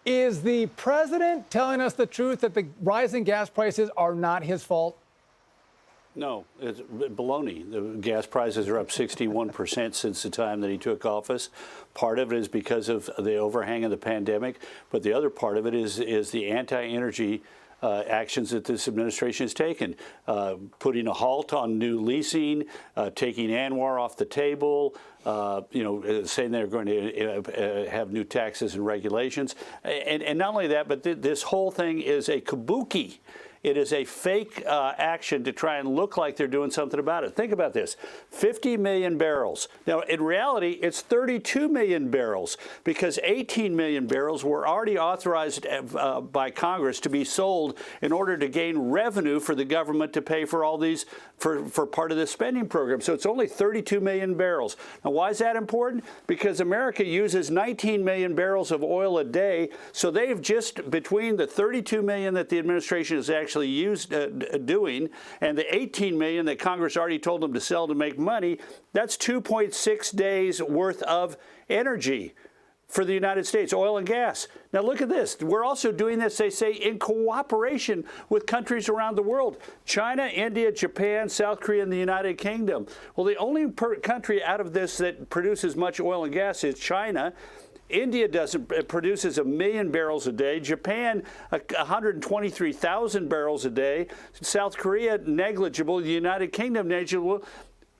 Is the president telling us the truth that the rising gas prices are not his fault? No, it's baloney. The gas prices are up 61% since the time that he took office. Part of it is because of the overhang of the pandemic, but the other part of it is the anti-energy actions that this administration has taken, putting a halt on new leasing, taking ANWR off the table, saying they're going to have new taxes and regulations. And not only that, but this whole thing is a kabuki. It is a fake action to try and look like they're doing something about it. Think about this, 50 million barrels. Now, in reality, it's 32 million barrels because 18 million barrels were already authorized by Congress to be sold in order to gain revenue for the government to pay for all these, for part of this spending program. So it's only 32 million barrels. Now, why is that important? Because America uses 19 million barrels of oil a day. So they've just, between the 32 million that the administration has actually doing and the 18 million that Congress already told them to sell to make money, that's 2.6 days worth of energy for the United States, oil and gas. Now look at this. We're also doing this, they say, in cooperation with countries around the world. China, India, Japan, South Korea, and the United Kingdom. Well, the only country out of this that produces much oil and gas is China. India produces 1 million barrels a day. Japan, 123,000 barrels a day. South Korea, negligible. The United Kingdom, negligible.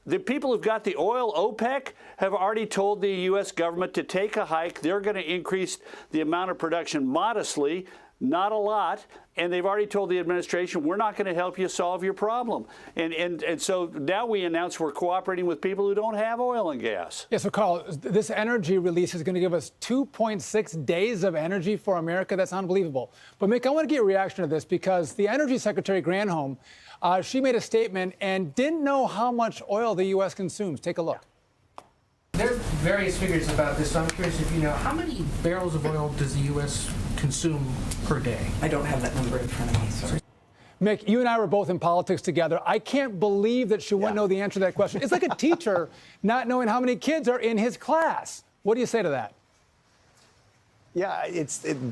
The people who've got the oil, OPEC, have already told the U.S. government to take a hike. They're going to increase the amount of production modestly, not a lot. And they've already told the administration, we're not going to help you solve your problem. And so now we announce we're cooperating with people who don't have oil and gas. Yeah, so Karl, this energy release is going to give us 2.6 days of energy for America. That's unbelievable. But Mick, I want to get your reaction to this because the Energy Secretary Granholm, she made a statement and didn't know how much oil the U.S. consumes. Take a look. There are various figures about this, so I'm curious if you know how many barrels of oil does the U.S. consume per day? I don't have that number in front of me, sorry. Mick, you and I were both in politics together. I can't believe that she wouldn't know the answer to that question. It's like a teacher not knowing how many kids are in his class. What do you say to that? Yeah,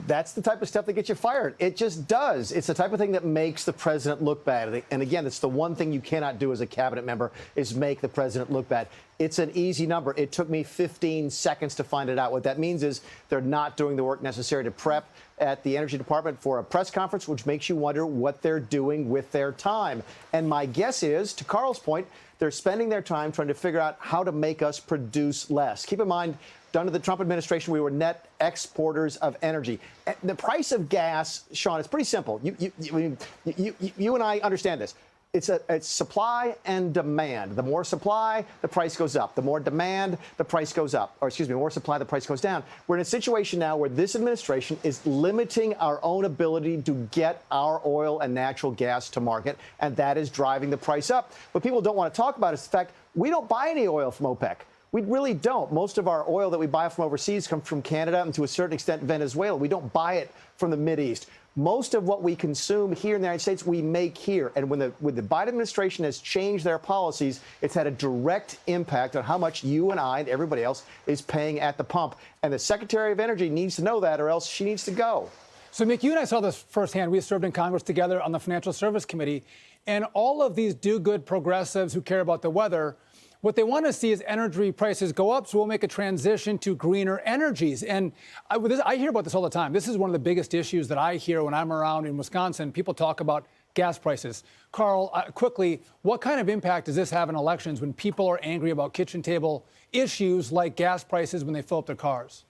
that's the type of stuff that gets you fired. It just does. It's the type of thing that makes the president look bad. And again, it's the one thing you cannot do as a cabinet member is make the president look bad. It's an easy number. It took me 15 seconds to find it out. What that means is they're not doing the work necessary to prep at the Energy Department for a press conference, which makes you wonder what they're doing with their time. And my guess is, to Karl's point, they're spending their time trying to figure out how to make us produce less. Keep in mind, under the Trump administration, we were net exporters of energy. The price of gas, Sean, it's pretty simple. You and I understand this. It's supply and demand. The more supply, the price goes up. The more demand, the price goes up. Or excuse me, the more supply, the price goes down. We're in a situation now where this administration is limiting our own ability to get our oil and natural gas to market, and that is driving the price up. What people don't want to talk about is the fact we don't buy any oil from OPEC. We really don't. Most of our oil that we buy from overseas comes from Canada and to a certain extent Venezuela. We don't buy it from the Mideast. Most of what we consume here in the United States, we make here. And when the Biden administration has changed their policies, it's had a direct impact on how much you and I and everybody else is paying at the pump. And the Secretary of Energy needs to know that or else she needs to go. So, Mick, you and I saw this firsthand. We served in Congress together on the Financial Service Committee. And all of these do-good progressives who care about the weather, what they want to see is energy prices go up, so we'll make a transition to greener energies. And I hear about this all the time. This is one of the biggest issues that I hear when I'm around in Wisconsin. People talk about gas prices. Karl, quickly, what kind of impact does this have in elections when people are angry about kitchen table issues like gas prices when they fill up their cars?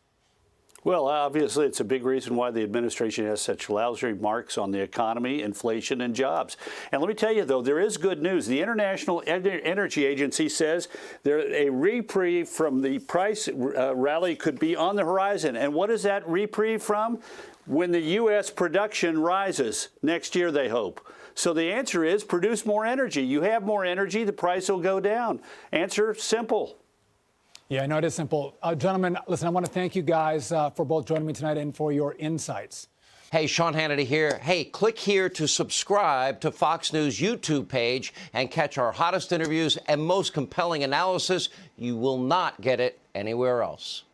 Well, obviously, it's a big reason why the administration has such lousy marks on the economy, inflation, and jobs. And let me tell you, though, there is good news. The International Energy Agency says a reprieve from the price rally could be on the horizon. And what is that reprieve from? When the U.S. production rises next year, they hope. So the answer is produce more energy. You have more energy, the price will go down. Answer simple. Yeah, I know it is simple. Gentlemen, listen, I want to thank you guys for both joining me tonight and for your insights. Hey, Sean Hannity here. Hey, click here to subscribe to Fox News YouTube page and catch our hottest interviews and most compelling analysis. You will not get it anywhere else.